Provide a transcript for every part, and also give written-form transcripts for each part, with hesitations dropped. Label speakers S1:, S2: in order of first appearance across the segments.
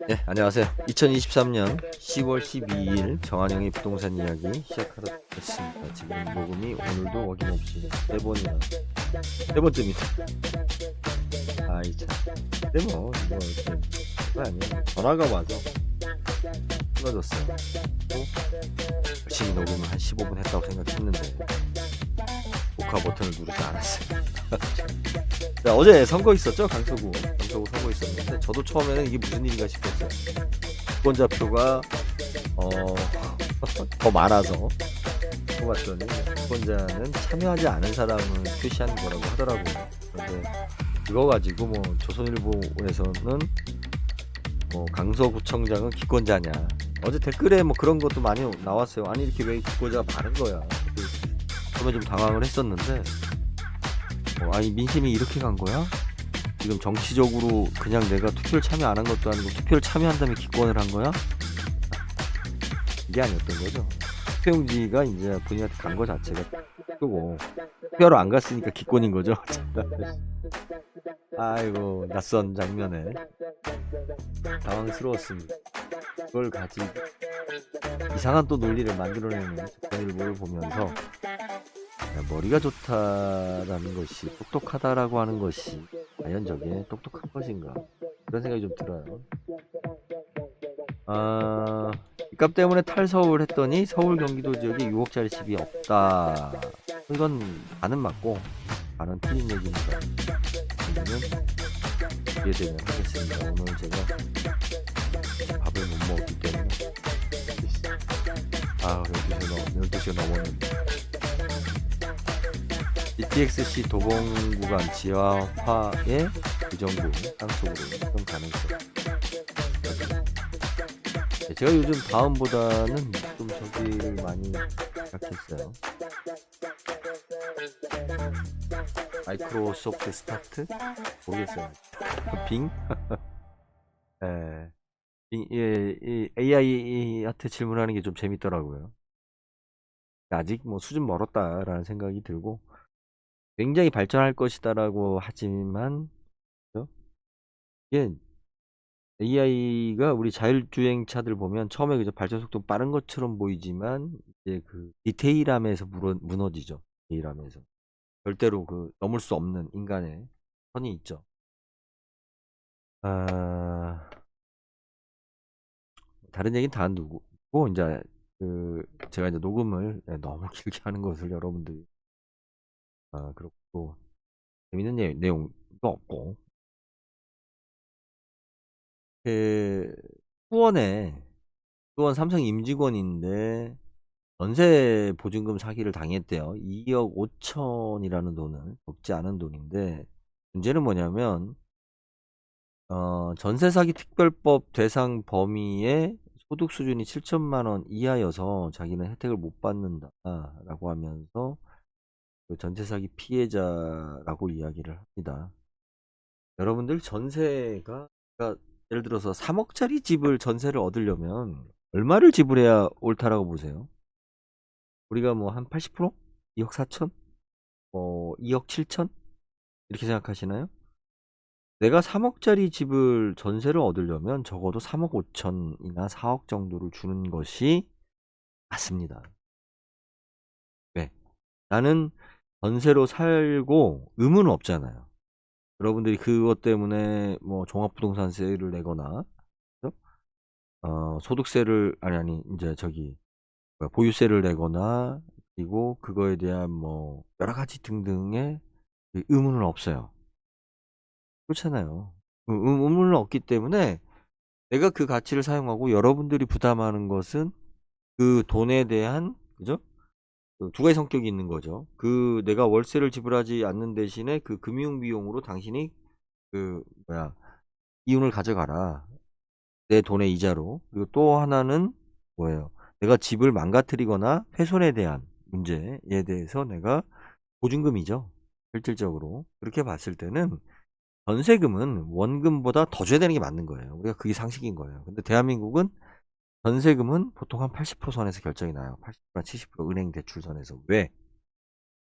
S1: 네, 안녕하세요. 2023년 10월 12일 정한영의 부동산 이야기 시작하도록 하겠습니다. 지금 녹음이 오늘도 어김없이 4번이나 4번째입니다. 아이 참. 근데 뭐 이거 그거 아니에요. 전화가 와서 끊어졌어요. 열심히 녹음을 한 15분 했다고 생각했는데 녹화 버튼을 누르지 않았어요. 자, 어제 선거 있었죠? 강서구 선거 있었는데 저도 처음에는 이게 무슨 일인가 싶었어요. 유권자표가 더 많아서 뽑았더니 유권자는 참여하지 않은 사람을 표시한 거라고 하더라고요. 그런데 그거 가지고 뭐 조선일보에서는 뭐 강서구청장은 기권자냐, 어제 댓글에 뭐 그런 것도 많이 나왔어요. 아니 이렇게 왜 기권자가 많은 거야. 그러면 좀 당황을 했었는데 아니 민심이 이렇게 간 거야? 지금 정치적으로 그냥 내가 투표를 참여 안 한 것도 아니고 투표를 참여한 다음에 기권을 한 거야? 이게 아니었던 거죠. 투표용지가 이제 본인한테 간 거 자체가 끄고 투표로 안 갔으니까 기권인 거죠. 아이고 낯선 장면에 당황스러웠습니다. 그걸 가지고 이상한 또 논리를 만들어내는 조선일보를 보면서 머리가 좋다라는 것이, 똑똑하다라고 하는 것이 과연 저게 똑똑한 것인가, 그런 생각이 좀 들어요. 집값 때문에 탈서울 했더니 서울 경기도 지역에 6억짜리 집이 없다. 이건 반은 맞고 반은 틀린 얘기입니다. 그러면 기회되면 하겠습니다. 오늘 제가 밥을 못 먹었기 때문에 12시가 넘었는데 GTX-C 도봉 구간 지하화의 의정부 땅속으로 좀 가능성. 제가 요즘 다음보다는 좀 저기를 많이 시작했어요. 마이크로소프트 스타트? 모르겠어요. 빙? 예. 이 AI한테 질문하는 게 좀 재밌더라고요. 아직 뭐 수준 멀었다라는 생각이 들고, 굉장히 발전할 것이다라고 하지만 이게 AI가 우리 자율주행차들 보면 처음에 그저 발전 속도 빠른 것처럼 보이지만 이제 그 디테일함에서 무너지죠. 디테일함에서 절대로 그 넘을 수 없는 인간의 선이 있죠. 다른 얘기는 다 누구고 이제 제가 이제 녹음을 너무 길게 하는 것을 여러분들이 그렇고 재밌는 내용도 없고, 수원 삼성 임직원인데 전세 보증금 사기를 당했대요. 2억 5천이라는 돈을, 적지 않은 돈인데, 문제는 뭐냐면 전세 사기 특별법 대상 범위의 소득 수준이 7천만 원 이하여서 자기는 혜택을 못 받는다라고 하면서 그 전세 사기 피해자라고 이야기를 합니다. 여러분들 전세가, 그러니까 예를 들어서 3억짜리 집을 전세를 얻으려면 얼마를 지불해야 옳다라고 보세요? 우리가 뭐 한 80%? 2억 4천? 2억 7천? 이렇게 생각하시나요? 내가 3억짜리 집을 전세를 얻으려면 적어도 3억 5천이나 4억 정도를 주는 것이 맞습니다. 왜? 나는 전세로 살고 의무는 없잖아요. 여러분들이 그것 때문에 뭐 종합부동산세를 내거나, 그죠? 소득세를, 아니 이제 저기 보유세를 내거나, 그리고 그거에 대한 뭐 여러 가지 등등의 그 의무는 없어요. 그렇잖아요. 의무는 없기 때문에 내가 그 가치를 사용하고 여러분들이 부담하는 것은 그 돈에 대한, 그죠? 두 가지 성격이 있는 거죠. 내가 월세를 지불하지 않는 대신에 그 금융 비용으로 당신이 이윤을 가져가라. 내 돈의 이자로. 그리고 또 하나는 뭐예요? 내가 집을 망가뜨리거나 훼손에 대한 문제에 대해서 내가 보증금이죠. 실질적으로. 그렇게 봤을 때는 전세금은 원금보다 더 줘야 되는 게 맞는 거예요. 우리가 그게 상식인 거예요. 근데 대한민국은 전세금은 보통 한 80% 선에서 결정이 나요. 80%나 70% 은행 대출 선에서. 왜?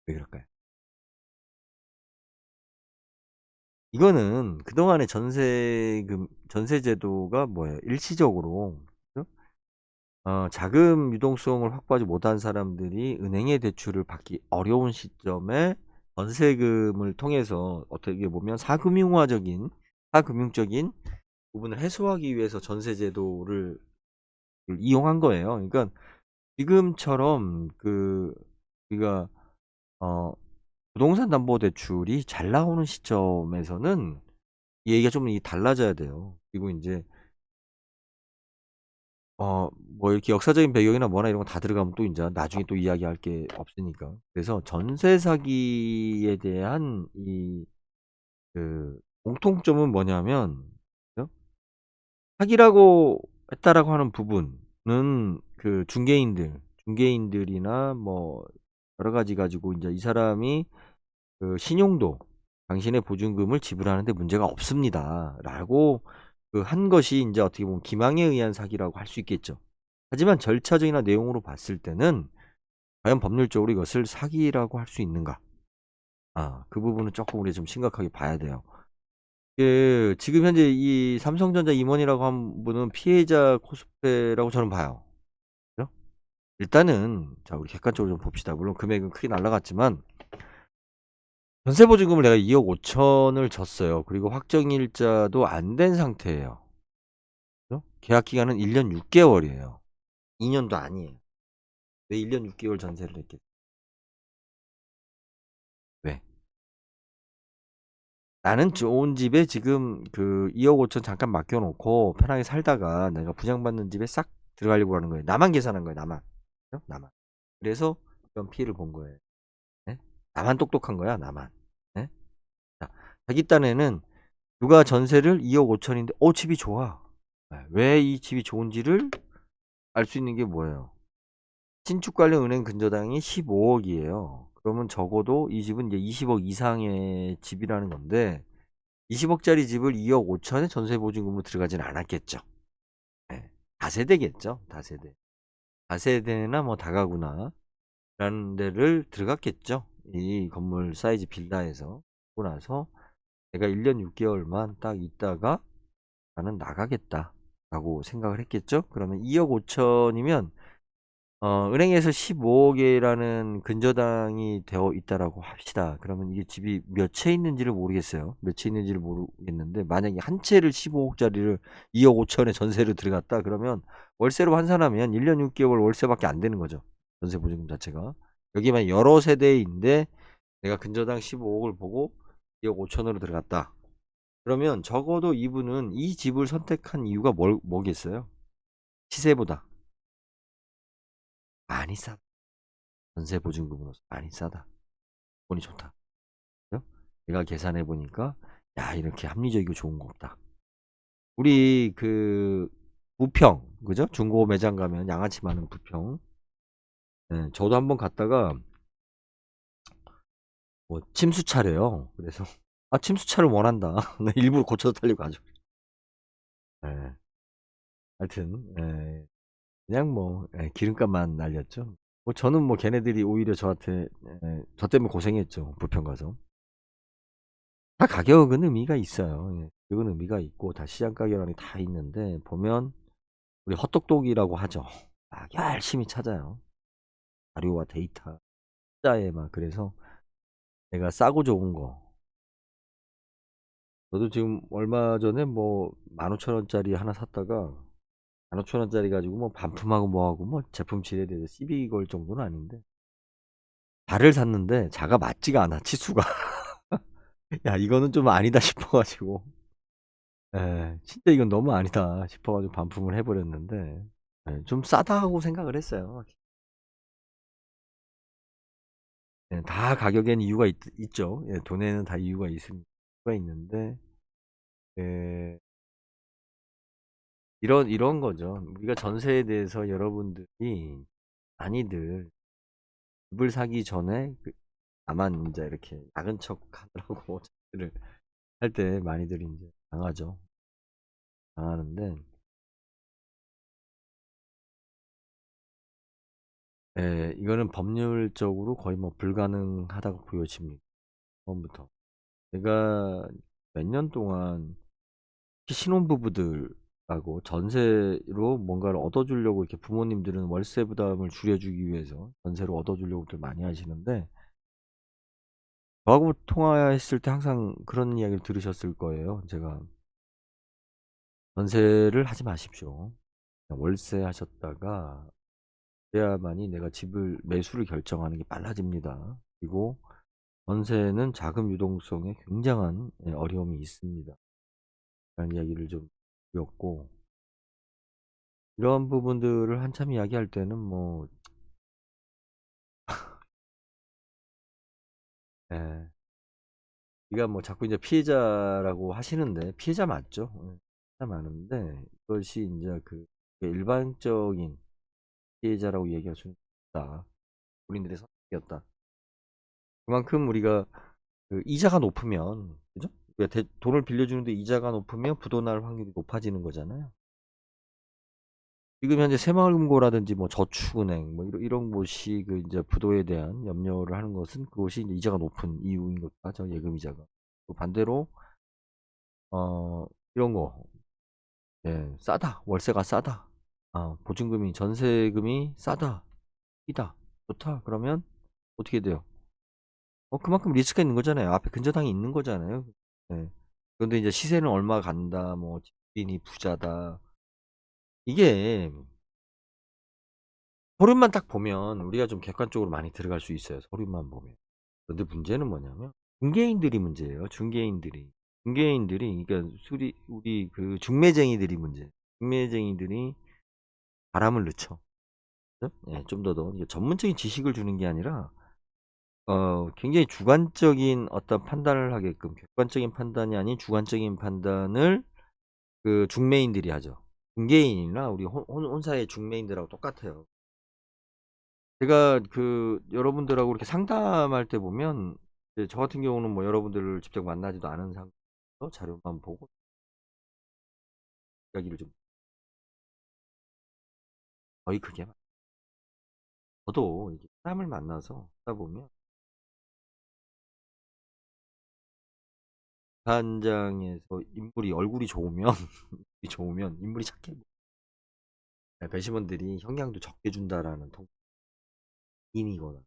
S1: 왜 그럴까요? 이거는 그동안의 전세제도가 뭐예요? 일시적으로, 그죠? 자금 유동성을 확보하지 못한 사람들이 은행의 대출을 받기 어려운 시점에 전세금을 통해서 어떻게 보면 사금융적인 부분을 해소하기 위해서 전세제도를 이용한 거예요. 그러니까 지금처럼 우리가 어, 부동산 담보 대출이 잘 나오는 시점에서는 이 얘기가 좀 달라져야 돼요. 그리고 이제 뭐 이렇게 역사적인 배경이나 뭐나 이런 거 다 들어가면 또 이제 나중에 또 이야기할 게 없으니까. 그래서 전세 사기에 대한 공통점은 뭐냐면, 그죠? 사기라고 했다라고 하는 부분은 그 중개인들이나 뭐 여러 가지 가지고 이제 이 사람이 그 신용도 당신의 보증금을 지불하는데 문제가 없습니다라고 한 것이 이제 어떻게 보면 기망에 의한 사기라고 할 수 있겠죠. 하지만 절차적이나 내용으로 봤을 때는 과연 법률적으로 이것을 사기라고 할 수 있는가? 그 부분은 조금 우리 좀 심각하게 봐야 돼요. 지금 현재 이 삼성전자 임원이라고 한 분은 피해자 코스프레라고 저는 봐요. 그죠? 일단은 자 우리 객관적으로 좀 봅시다. 물론 금액은 크게 날라갔지만 전세보증금을 내가 2억 5천을 줬어요. 그리고 확정일자도 안 된 상태예요. 그죠? 계약 기간은 1년 6개월이에요. 2년도 아니에요. 왜 1년 6개월 전세를 했겠어요? 왜? 나는 좋은 집에 지금 그 2억 5천 잠깐 맡겨놓고 편하게 살다가 내가 분양받는 집에 싹 들어가려고 하는 거예요. 나만 계산한 거예요. 나만. 그죠? 나만. 그래서 이런 피해를 본 거예요. 네? 나만 똑똑한 거야. 나만. 네? 자, 자기 딴에는 누가 전세를 2억 5천인데 집이 좋아. 왜 이 집이 좋은지를 알 수 있는 게 뭐예요? 신축 관련 은행 근저당이 15억이에요. 그러면 적어도 이 집은 이제 20억 이상의 집이라는 건데 20억짜리 집을 2억 5천에 전세 보증금으로 들어가진 않았겠죠. 네. 다세대겠죠. 다세대. 다세대나 뭐 다가구나 라는 데를 들어갔겠죠. 이 건물 사이즈 빌라에서. 그러고 나서 내가 1년 6개월만 딱 있다가 나는 나가겠다 라고 생각을 했겠죠. 그러면 2억 5천이면 은행에서 15억이라는 근저당이 되어 있다라고 합시다. 그러면 이게 집이 몇 채 있는지를 모르겠어요. 몇 채 있는지를 모르겠는데 만약에 한 채를 15억짜리를 2억 5천에 전세로 들어갔다 그러면 월세로 환산하면 1년 6개월 월세밖에 안 되는 거죠. 전세 보증금 자체가. 여기만 여러 세대인데 내가 근저당 15억을 보고 2억 5천으로 들어갔다. 그러면 적어도 이분은 이 집을 선택한 이유가 뭐겠어요? 시세보다 많이 싸다. 전세 보증금으로서 많이 싸다. 돈이 좋다. 그죠? 내가 계산해 보니까 야 이렇게 합리적이고 좋은 거 없다. 우리 부평 그죠? 중고 매장 가면 양아치 많은 부평. 네, 저도 한번 갔다가 뭐 침수차래요. 그래서 침수차를 원한다. 나 일부러 고쳐서 타려고 하죠. 네, 하여튼 그냥 뭐 기름값만 날렸죠. 뭐 저는 뭐 걔네들이 오히려 저한테 저 때문에 고생했죠. 부평 가서. 다 가격은 의미가 있어요. 예. 가격은 의미가 있고 다 시장 가격이 다 있는데 보면 우리 헛똑똑이라고 하죠. 열심히 찾아요. 자료와 데이터 짜에 막 그래서 내가 싸고 좋은 거. 저도 지금 얼마 전에 뭐 15,000원짜리 하나 샀다가 15,000원짜리 가지고 뭐 반품하고 뭐하고 뭐 제품 질에 대해서 시비 걸 정도는 아닌데 발을 샀는데 자가 맞지가 않아 치수가. 야 이거는 좀 아니다 싶어가지고 진짜 이건 너무 아니다 싶어가지고 반품을 해버렸는데 좀 싸다고 생각을 했어요. 다 가격엔 이유가 있죠. 돈에는 다 이유가 있는데 예, 이런 거죠. 우리가 전세에 대해서 여러분들이 많이들 집을 사기 전에 다만 이제 이렇게 작은 척 하더라고 전세를 할 때 많이들 이제 당하죠. 당하는데 예, 이거는 법률적으로 거의 뭐 불가능하다고 보여집니다. 처음부터. 제가 몇 년 동안 특히 신혼부부들하고 전세로 뭔가를 얻어주려고 이렇게 부모님들은 월세 부담을 줄여주기 위해서 전세로 얻어주려고들 많이 하시는데 저하고 통화했을 때 항상 그런 이야기를 들으셨을 거예요. 제가 전세를 하지 마십시오. 그냥 월세 하셨다가 그래야만이 내가 집을 매수를 결정하는 게 빨라집니다. 그리고 전세는 자금 유동성에 굉장한 어려움이 있습니다. 라는 이야기를 좀 드렸고 이런 부분들을 한참 이야기할 때는 뭐 예, 네가 뭐 자꾸 이제 피해자라고 하시는데 피해자 맞죠? 예, 피해자 많은데 이것이 이제 그 일반적인 피해자라고 얘기할 수는 없다. 본인들의 선택이었다. 그만큼 우리가 그 이자가 높으면 그죠? 우리가 돈을 빌려주는데 이자가 높으면 부도날 확률이 높아지는 거잖아요. 지금 현재 새마을금고라든지 뭐 저축은행 뭐 이런 곳이 그 이제 부도에 대한 염려를 하는 것은 그것이 이제 이자가 높은 이유인 것 같죠. 예금 이자가. 또 반대로 이런 거 예, 싸다. 월세가 싸다. 보증금이 전세금이 싸다. 이다. 좋다. 그러면 어떻게 돼요? 그만큼 리스크가 있는 거잖아요. 앞에 근저당이 있는 거잖아요. 예. 그런데 이제 시세는 얼마 간다. 뭐 집주인이 부자다. 이게 서류만 딱 보면 우리가 좀 객관적으로 많이 들어갈 수 있어요. 서류만 보면. 그런데 문제는 뭐냐면 중개인들이 문제예요. 중개인들이. 중개인들이 그러니까 우리 그 중매쟁이들이 문제. 중매쟁이들이 바람을 넣죠. 그죠? 예, 좀 더 이게 전문적인 지식을 주는 게 아니라 굉장히 주관적인 어떤 판단을 하게끔 객관적인 판단이 아닌 주관적인 판단을 그 중매인들이 하죠. 중개인이나 우리 혼사의 중매인들하고 똑같아요. 제가 그 여러분들하고 이렇게 상담할 때 보면 이제 저 같은 경우는 뭐 여러분들을 직접 만나지도 않은 상태에서 자료만 보고 이야기를 좀 거의 그게 저도 이렇게 사람을 만나서 하다 보면 현장에서 인물이 얼굴이 좋으면 좋으면 인물이 착해 배심원들이 형량도 적게 준다라는 통인이거나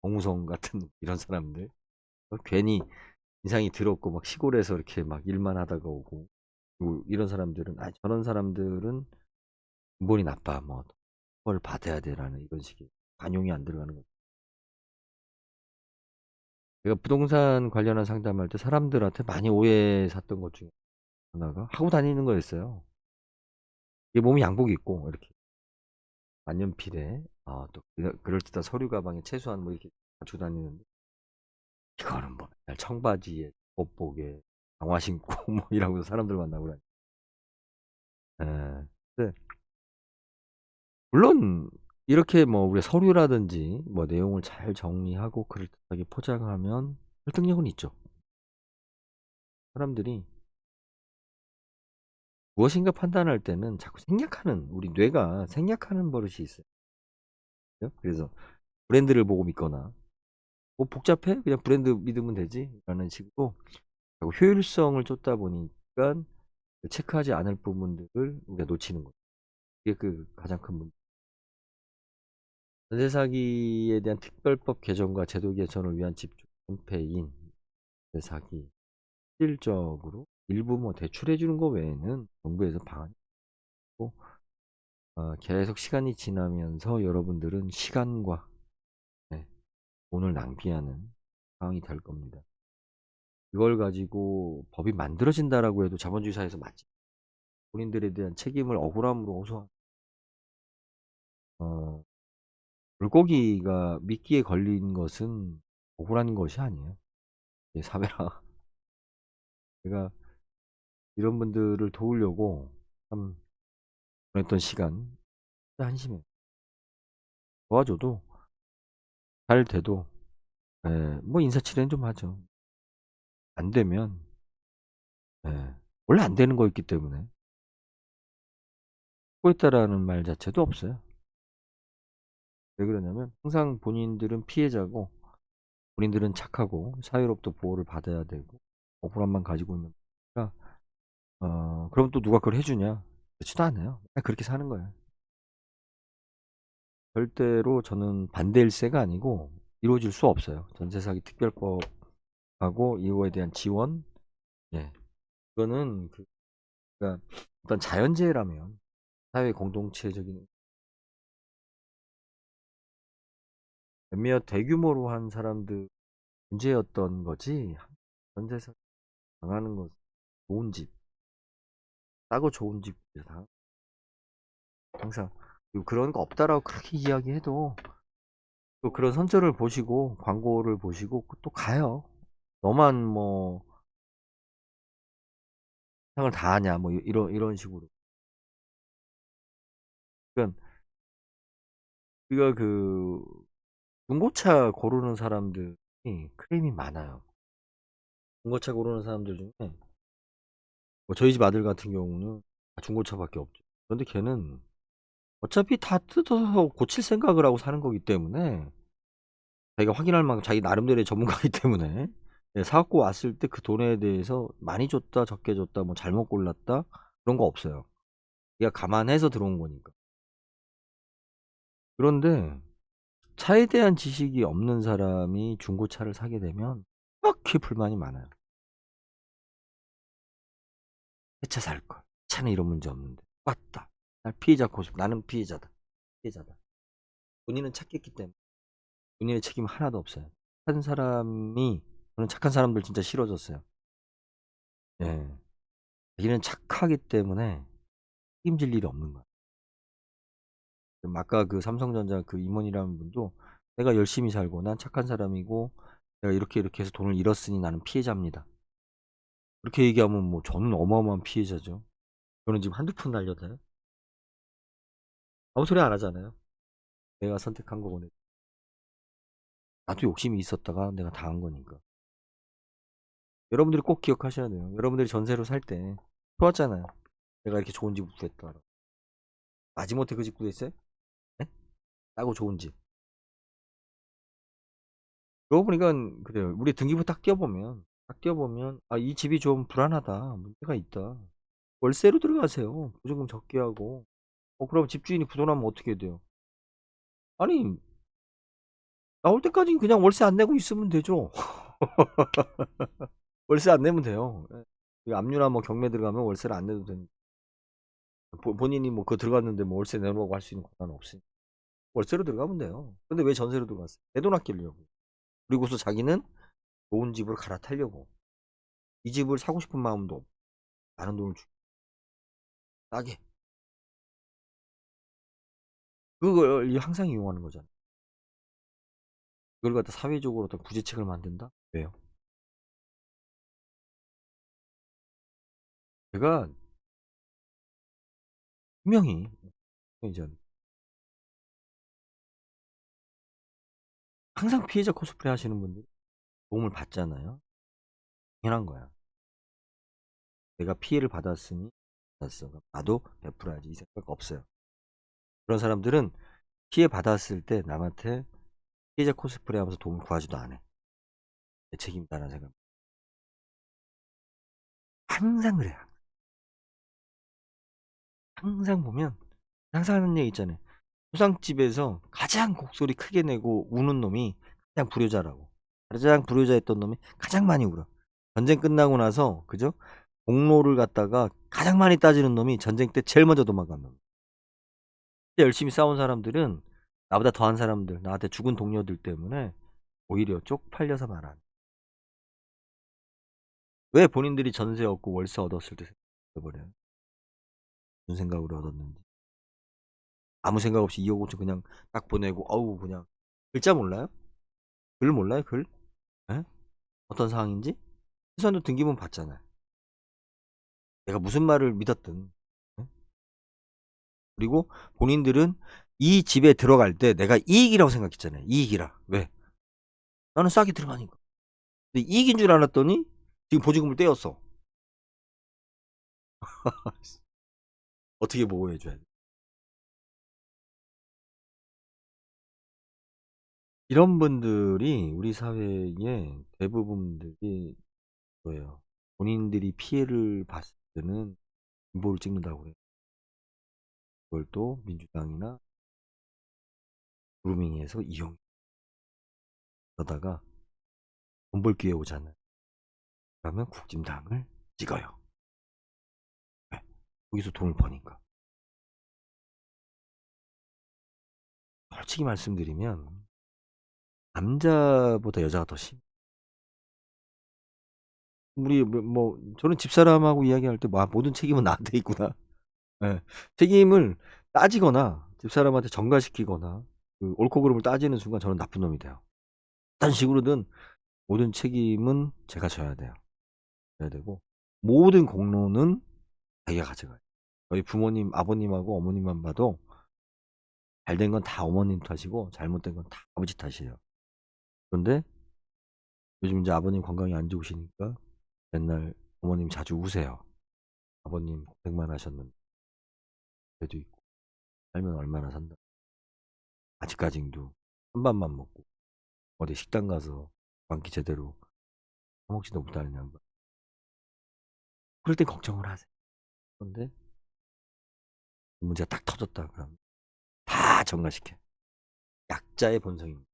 S1: 정우성 같은 이런 사람들 괜히 인상이 더럽고 막 시골에서 이렇게 막 일만 하다가 오고 그리고 이런 사람들은 저런 사람들은 근본이 나빠 뭐 처벌을 받아야 돼라는 이런 식의 관용이 안 들어가는 거죠. 제가 부동산 관련한 상담할 때 사람들한테 많이 오해 샀던 것 중에 하나가 하고 다니는 거였어요. 이게 몸에 양복 입고 이렇게 만년필에 또 그럴듯한 서류 가방에 최소한 뭐 이렇게 가지고 다니는데 이거는 뭐 맨날 청바지에 겉복에 장화 신고 뭐 이러면서 사람들 만나고 다니. 예. 근데 물론 이렇게 뭐 우리가 서류라든지 뭐 내용을 잘 정리하고 그럴듯하게 포장하면 설득력은 있죠. 사람들이 무엇인가 판단할 때는 자꾸 생략하는 우리 뇌가 생략하는 버릇이 있어요. 그죠? 그래서 브랜드를 보고 믿거나 뭐 복잡해? 그냥 브랜드 믿으면 되지 라는 식으로 자꾸 효율성을 쫓다 보니까 체크하지 않을 부분들을 우리가 놓치는 거죠. 이게 그 가장 큰 문제. 전세 사기에 대한 특별법 개정과 제도 개선을 위한 집중 캠페인 전세 사기 실질적으로 일부 뭐 대출해 주는 거 외에는 정부에서 방안이 없고 계속 시간이 지나면서 여러분들은 시간과 네, 돈을 낭비하는 상황이 될 겁니다. 이걸 가지고 법이 만들어진다라고 해도 자본주의 사회에서 맞지. 본인들에 대한 책임을 억울함으로 호소한 어, 물고기가 미끼에 걸린 것은 억울한 것이 아니에요. 이게 사회라. 제가 이런 분들을 도우려고 참 보냈던 시간 한심해. 도와줘도 잘 돼도 뭐 인사치레는 좀 하죠. 안 되면 원래 안 되는 거였기 때문에 수고했다라는 말 자체도 없어요. 왜 그러냐면 항상 본인들은 피해자고 본인들은 착하고 사회로부터 보호를 받아야 되고 억울함만 가지고 있는 거니까 그럼 또 누가 그걸 해주냐? 그렇지도 않아요. 그냥 그렇게 사는 거예요. 절대로 저는 반대일세가 아니고 이루어질 수 없어요. 전세사기 특별법하고 이거에 대한 지원, 예, 이거는 그러니까 어떤 자연재해라면 사회 공동체적인 몇몇 대규모로 한 사람들 문제였던 거지. 전세사기 당하는 거 좋은 집, 싸고 좋은 집 항상 그리고 그런 거 없다라고 그렇게 이야기해도 또 그런 선처를 보시고 광고를 보시고 또 가요. 너만 뭐 상을 다 하냐 뭐 이런 식으로. 그러니까 우리가 중고차 고르는 사람들이 크림이 많아요. 중고차 고르는 사람들 중에 뭐 저희 집 아들 같은 경우는 중고차밖에 없죠. 그런데 걔는 어차피 다 뜯어서 고칠 생각을 하고 사는 거기 때문에 자기가 확인할 만큼 자기 나름대로의 전문가이기 때문에 예, 사갖고 왔을 때 그 돈에 대해서 많이 줬다 적게 줬다 뭐 잘못 골랐다 그런 거 없어요. 얘가 감안해서 들어온 거니까. 그런데 차에 대한 지식이 없는 사람이 중고차를 사게 되면 그렇게 불만이 많아요. 새 차 살 걸. 차는 이런 문제 없는데. 맞다. 날 피해자 고집. 나는 피해자다. 피해자다. 본인은 착했기 때문에 본인의 책임 하나도 없어요. 착한 사람이 저는 착한 사람들 진짜 싫어졌어요. 예. 자기는 착하기 때문에 책임질 일이 없는 거야. 아까 그 삼성전자 그 임원이라는 분도 내가 열심히 살고 난 착한 사람이고 내가 이렇게 해서 돈을 잃었으니 나는 피해자입니다. 그렇게 얘기하면 뭐 저는 어마어마한 피해자죠. 저는 지금 한두 푼 날렸나요? 아무 소리 안 하잖아요. 내가 선택한 거고 나도 욕심이 있었다가 내가 당한 거니까. 여러분들이 꼭 기억하셔야 돼요. 여러분들이 전세로 살 때 좋았잖아요. 내가 이렇게 좋은 집 구했다. 마지못해 그 집 구했어요? 네? 싸고 좋은 집. 그러고 보니까 그래요. 우리 등기부 딱 띄워보면 아, 이 집이 좀 불안하다. 문제가 있다. 월세로 들어가세요. 보증금 적게 하고. 그럼 집주인이 부도나면 어떻게 돼요? 아니, 나올 때까지 그냥 월세 안 내고 있으면 되죠. 월세 안 내면 돼요. 예. 그 압류나 뭐 경매 들어가면 월세를 안 내도 되는. 본인이 뭐 그거 들어갔는데 뭐 월세 내놓으라고 할 수 있는 권한은 없으니 월세로 들어가면 돼요. 근데 왜 전세로 들어갔어요? 내 돈 아끼려고. 그리고서 자기는 좋은 집을 갈아타려고. 이 집을 사고 싶은 마음도 없고 많은 돈을 주고 싸게. 그걸 항상 이용하는 거잖아. 그걸 갖다 사회적으로 어떤 구제책을 만든다? 왜요? 제가 분명히 이제 항상 피해자 코스프레 하시는 분들 도움을 받잖아요. 당연한 거야. 내가 피해를 받았으니 받았어. 나도 베풀어야지 이 생각 없어요. 그런 사람들은 피해 받았을 때 남한테 피해자 코스프레 하면서 도움을 구하지도 않아. 내 책임이다라는 생각. 항상 그래요. 항상 보면 항상 하는 얘기 있잖아요. 초상집에서 가장 곡소리 크게 내고 우는 놈이 가장 불효자라고. 가장 불효자였던 놈이 가장 많이 울어. 전쟁 끝나고 나서 그죠? 공로를 갖다가 가장 많이 따지는 놈이 전쟁 때 제일 먼저 도망간 놈. 열심히 싸운 사람들은 나보다 더한 사람들, 나한테 죽은 동료들 때문에 오히려 쪽팔려서 말안. 왜 본인들이 전세 얻고 월세 얻었을 때 생각해버려요? 무슨 생각으로 얻었는지. 아무 생각 없이 2억 5천 그냥 딱 보내고 어우 그냥 글자 몰라요? 글 몰라요? 글? 에? 어떤 상황인지? 최소한도 등기부는 봤잖아요. 내가 무슨 말을 믿었든. 에? 그리고 본인들은 이 집에 들어갈 때 내가 이익이라고 생각했잖아요. 이익이라. 왜? 나는 싸게 들어가니까. 근데 이익인 줄 알았더니 지금 보증금을 떼었어. 어떻게 보호해줘야 돼? 이런 분들이 우리 사회의 대부분들이 뭐예요? 본인들이 피해를 봤을 때는 진보를 찍는다고 해요. 그걸 또 민주당이나 그루밍해서 이용하다가 돈 벌 기회 오잖아요. 그러면 국진당을 찍어요. 왜? 거기서 돈을 버니까. 솔직히 말씀드리면 남자보다 여자가 더 심. 우리 저는 집사람하고 이야기할 때 모든 책임은 나한테 있구나. 예. 책임을 따지거나 집사람한테 전가시키거나 그 옳고 그름을 따지는 순간 저는 나쁜 놈이 돼요. 어떤 식으로든 모든 책임은 제가 져야 돼요. 져야 되고 모든 공로는 자기가 가져가요. 저희 부모님, 아버님하고 어머님만 봐도 잘된 건 다 어머님 탓이고 잘못된 건 다 아버지 탓이에요. 그런데 요즘 이제 아버님 건강이 안 좋으시니까 맨날 어머님 자주 우세요. 아버님 고생만 하셨는데 그래도 있고 살면 얼마나 산다. 아직까지도 한 밥만 먹고 어디 식당 가서 한 끼 제대로 처먹지도 못하는 양반. 그럴 땐 걱정을 하세요. 그런데 문제가 딱 터졌다 그러면 다 전가시켜. 약자의 본성입니다.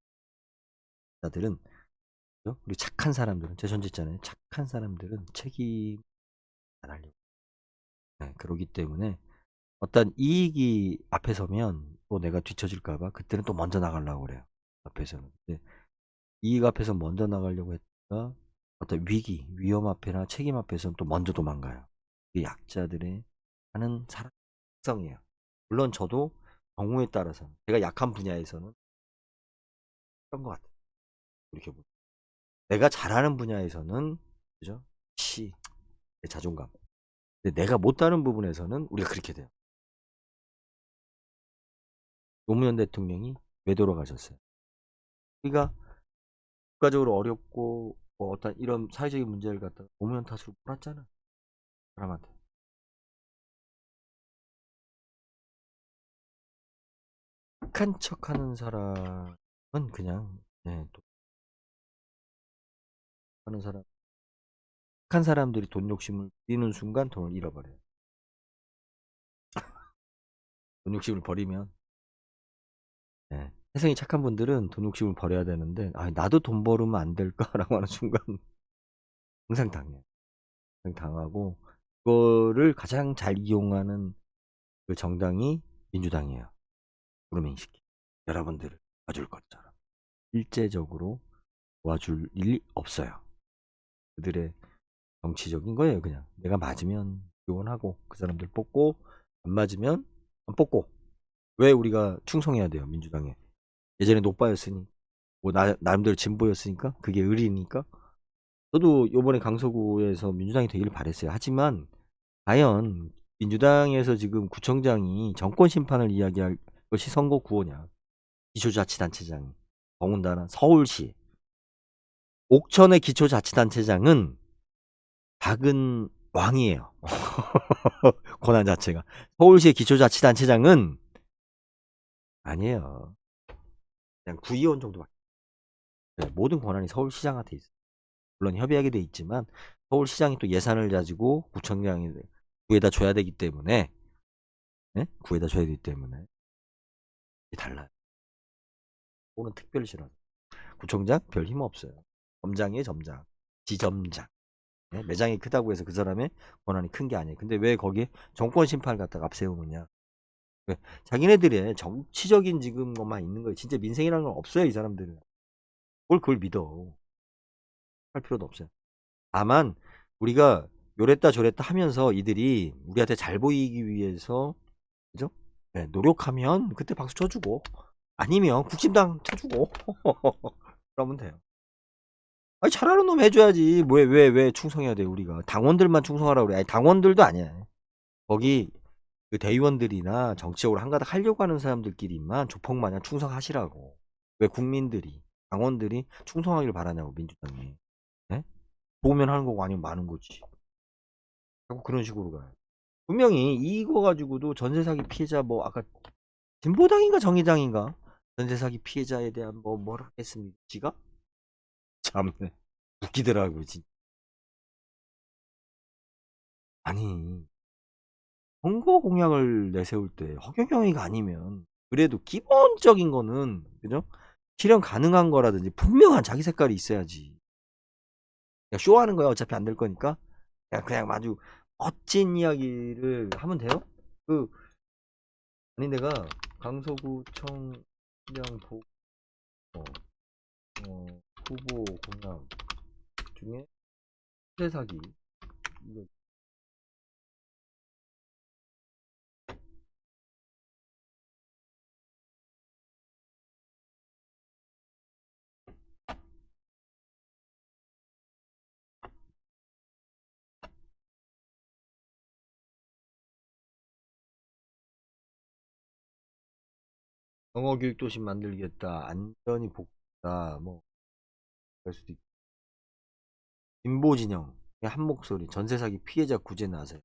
S1: 자들은 우리 착한 사람들은 제 손짓 있잖아요. 착한 사람들은 책임 안 하려고. 네, 그러기 때문에 어떤 이익이 앞에 서면 또 내가 뒤처질까봐 그때는 또 먼저 나가려고 그래요. 앞에서는. 근데 이익 앞에서 먼저 나가려고 했다가 어떤 위기, 위험 앞에나 책임 앞에서는 또 먼저 도망가요. 이게 약자들의 하는 사람 특성이에요. 물론 저도 경우에 따라서 제가 약한 분야에서는 그런 것 같아요. 이렇게 보면. 내가 잘하는 분야에서는 그죠? 내 자존감. 근데 내가 못하는 부분에서는 우리가 그렇게 돼요. 노무현 대통령이 왜 돌아가셨어요? 우리가 국가적으로 어렵고 어떤 이런 사회적인 문제를 갖다가 노무현 탓으로 몰았잖아. 사람한테. 착한 척하는 사람은 그냥 또 하는 사람. 착한 사람들이 돈 욕심을 부리는 순간 돈을 잃어버려요. 돈 욕심을 버리면 세상에 착한 분들은 돈 욕심을 버려야 되는데 나도 돈 벌으면 안 될까라고 하는 순간 항상 당해요. 항상 당하고 그거를 가장 잘 이용하는 그 정당이 민주당이에요. 구루밍시키. 여러분들을 도와줄 것처럼. 실제적으로 도와줄 일이 없어요. 그들의 정치적인 거예요. 그냥 내가 맞으면 지원하고 그 사람들 뽑고 안 맞으면 안 뽑고. 왜 우리가 충성해야 돼요? 민주당에. 예전에 노빠였으니 나름대로 진보였으니까 그게 의리니까. 저도 요번에 강서구에서 민주당이 되기를 바랬어요. 하지만 과연 민주당에서 지금 구청장이 정권 심판을 이야기할 것이 선거 구호냐. 기초자치단체장이. 더군다나 서울시 옥천의 기초자치단체장은 작은 왕이에요. 권한 자체가. 서울시의 기초자치단체장은 아니에요. 그냥 구의원 정도밖에. 모든 권한이 서울시장한테 있어요. 물론 협의하게 돼 있지만 서울시장이 또 예산을 가지고 구청장이 구에다 줘야 되기 때문에 구에다 줘야 되기 때문에 달라요. 또는 특별 실험. 구청장 별 힘 없어요. 점장이에요, 점장. 지점장. 매장이 크다고 해서 그 사람의 권한이 큰 게 아니에요. 근데 왜 거기에 정권 심판을 갖다가 앞세우느냐. 왜? 자기네들의 정치적인 지금 것만 있는 거예요. 진짜 민생이라는 건 없어요, 이 사람들은. 뭘 그걸 믿어. 할 필요도 없어요. 다만 우리가 요랬다 저랬다 하면서 이들이 우리한테 잘 보이기 위해서 그죠? 노력하면 그때 박수 쳐주고 아니면 국힘당 쳐주고 그러면 돼요. 아니 잘하는 놈 해줘야지. 왜 충성해야 돼 우리가. 당원들만 충성하라고 그래. 아니 당원들도 아니야. 거기 그 대의원들이나 정치적으로 한가닥 하려고 하는 사람들끼리만 조폭마냥 충성하시라고. 왜 국민들이 당원들이 충성하기를 바라냐고 민주당이. 보면 하는 거고 아니면 마는 거지. 자꾸 그런 식으로 가요. 분명히 이거 가지고도 전세 사기 피해자 아까 진보당인가 정의당인가 전세 사기 피해자에 대한 뭘 하겠습니까? 지가? 참 웃기더라고 진짜. 아니 선거 공약을 내세울 때 허경영이가 아니면 그래도 기본적인 거는 그죠? 실현 가능한 거라든지 분명한 자기 색깔이 있어야지. 그냥 쇼하는 거야. 어차피 안 될 거니까. 그냥 아주 멋진 이야기를 하면 돼요. 그 아니 내가 강서구청 시장 어, 후보 공약 중에 전세 사기 이거 영어교육도시 만들겠다. 안전이 복다. 뭐 그럴 수도 있고. 진보진영 한 목소리 전세 사기 피해자 구제 나서요.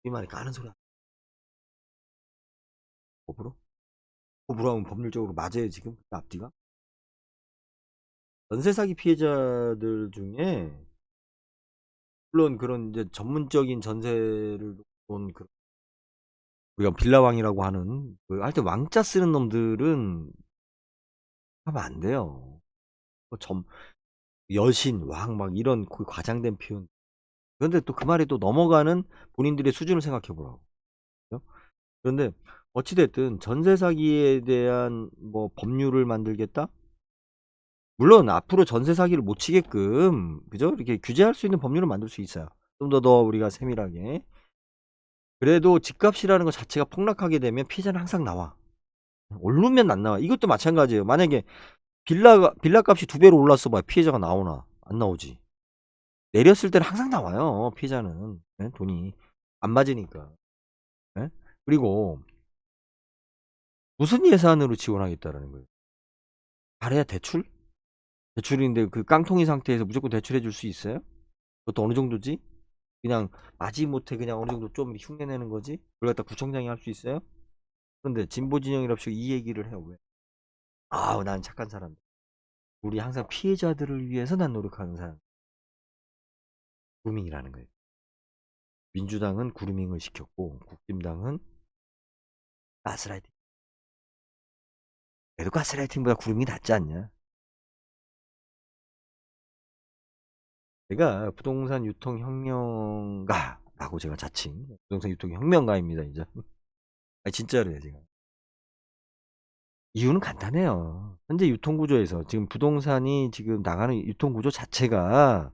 S1: 이 말이 까는 소리야. 호불호? 호불호하면 법률적으로 맞아요 지금 앞뒤가. 전세 사기 피해자들 중에 물론 그런 이제 전문적인 전세를 본 그 우리가 빌라왕이라고 하는 그 할 때 왕자 쓰는 놈들은 하면 안 돼요. 뭐 여신, 왕 막 이런 그 과장된 표현. 그런데 또 그 말이 또 넘어가는 본인들의 수준을 생각해 보라고. 그죠? 그런데 어찌됐든 전세 사기에 대한 뭐 법률을 만들겠다? 물론 앞으로 전세 사기를 못 치게끔 그죠? 이렇게 규제할 수 있는 법률을 만들 수 있어요. 좀 더 우리가 세밀하게. 그래도 집값이라는 것 자체가 폭락하게 되면 피해자는 항상 나와. 오르면 안 나와. 이것도 마찬가지예요. 만약에 빌라 값이 2배로 올랐어 봐. 피해자가 나오나? 안 나오지. 내렸을 때는 항상 나와요. 피해자는. 예? 돈이 안 맞으니까. 예? 그리고 무슨 예산으로 지원하겠다라는 거예요. 잘해야 대출? 대출인데 그 깡통이 상태에서 무조건 대출해 줄 수 있어요? 그것도 어느 정도지? 그냥 마지못해 그냥 어느 정도 좀 흉내내는 거지? 그걸 갖다 구청장이 할 수 있어요? 그런데 진보 진영이랍시고 이 얘기를 해요. 왜? 아우 난 착한 사람. 우리 항상 피해자들을 위해서 난 노력하는 사람. 구밍이라는 거예요. 민주당은 구루밍을 시켰고 국힘당은 가스라이팅. 그래도 가스라이팅보다 구루밍이 낫지 않냐? 제가 부동산 유통 혁명가라고 제가 자칭 부동산 유통 혁명가입니다 이제. 아니 진짜로요 제가. 이유는 간단해요. 현재 유통구조에서 지금 부동산이 지금 나가는 유통구조 자체가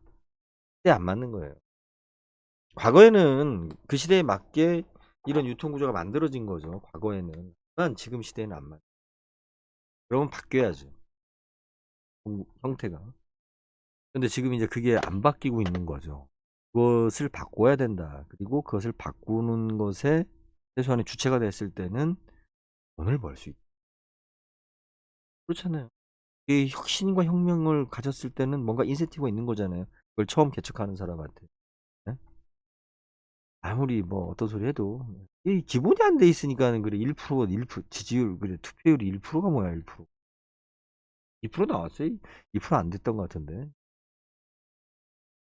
S1: 시대에 안 맞는 거예요. 과거에는 그 시대에 맞게 이런 유통구조가 만들어진 거죠. 과거에는. 하지만 지금 시대에는 안 맞아요. 그러면 바뀌어야죠. 형태가. 근데 지금 이제 그게 안 바뀌고 있는 거죠. 그것을 바꿔야 된다. 그리고 그것을 바꾸는 것에 최소한의 주체가 됐을 때는 돈을 벌 수 있다. 그렇잖아요. 이 혁신과 혁명을 가졌을 때는 뭔가 인센티브가 있는 거잖아요. 그걸 처음 개척하는 사람한테. 네? 아무리 뭐 어떤 소리 해도 이 기본이 안 돼 있으니까는 그래 1% 1% 지지율 그래 투표율이 1%가 뭐야 1%. 2% 나왔어요? 2%안 됐던 것 같은데.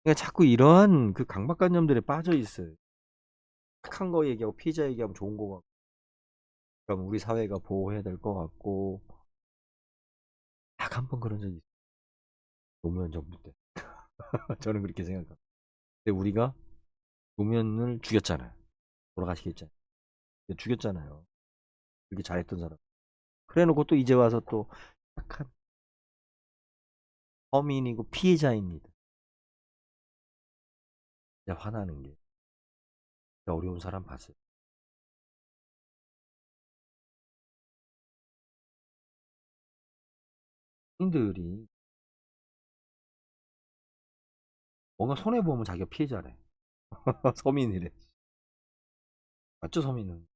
S1: 그러니까 자꾸 이러한 그 강박관념들에 빠져 있어요. 착한 거 얘기하고 피해자 얘기하면 좋은 거 같고 그럼 우리 사회가 보호해야 될 것 같고 딱 한 번 그런 적이 있어요. 노무현 정부 때. 저는 그렇게 생각합니다. 근데 우리가 노무현을 죽였잖아요. 돌아가시겠잖아요. 죽였잖아요. 그렇게 잘했던 사람. 그래 놓고 또 이제 와서 또 착한 범인이고 피해자입니다. 진짜 화나는 게 진짜 어려운 사람 봤어요. 인들이 뭔가 손해보면 자기가 피해자래. 서민이래. 맞죠 서민은?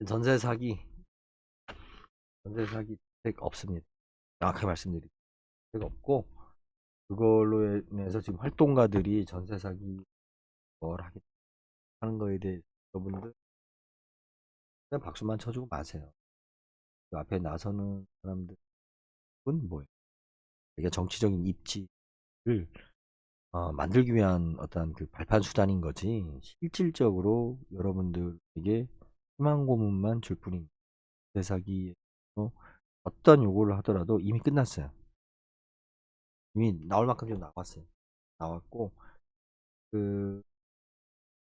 S1: 전세 사기 전세 사기 책 없습니다. 정확하게 말씀드릴게요. 책 없고 그걸로 인해서 지금 활동가들이 전세 사기 뭘 하겠다는 거에 대해 여러분들 그냥 박수만 쳐주고 마세요. 그 앞에 나서는 사람들은 뭐예요? 이게 정치적인 입지를 만들기 위한 어떤 그 발판 수단인 거지, 실질적으로 여러분들에게 희망 고문만 줄 뿐인 대사기에서 어떤 요구를 하더라도 이미 끝났어요. 이미 나올 만큼 좀 나왔어요. 나왔고, 그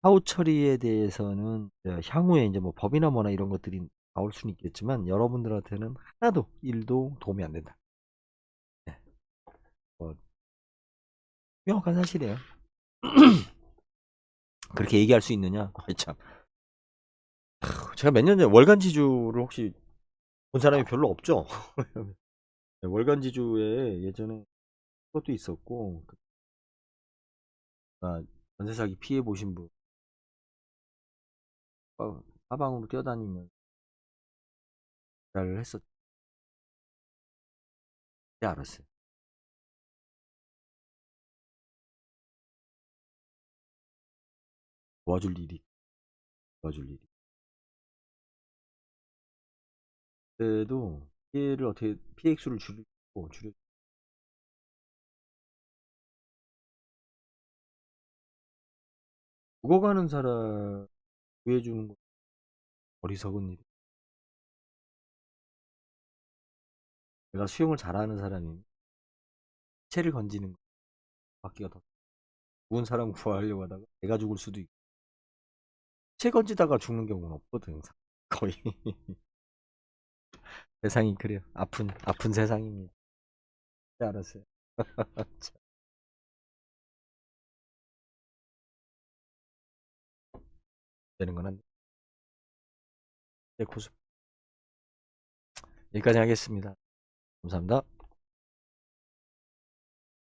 S1: 사후 처리에 대해서는 향후에 이제 뭐 법이나 뭐나 이런 것들이 나올 수는 있겠지만 여러분들한테는 하나도 일도 도움이 안 된다. 네. 뭐 명확한 사실이에요. 그렇게 얘기할 수 있느냐? 참. 제가 몇 년 전에 월간 지주를 혹시 본 사람이 별로 없죠? 월간 지주에 예전에 그것도 있었고, 전세 사기 피해 보신 분 사방으로 뛰어다니면 잘 했었지. 알았어요. 도와줄 일이 도와줄 일이. 그래도 피해를 어떻게 피해 액수를 줄여 죽어가는 사람 구해주는 거 어리석은 일. 내가 수영을 잘하는 사람이 채를 건지는 거 받기가 더 죽은 사람 구하려고 하다가 내가 죽을 수도 있고 채 건지다가 죽는 경우는 없거든 거의. 세상이 그래요. 아픈 세상입니다. 네, 알았어요. 되는 건 한데 네, 고수 여기까지 하겠습니다. 감사합니다.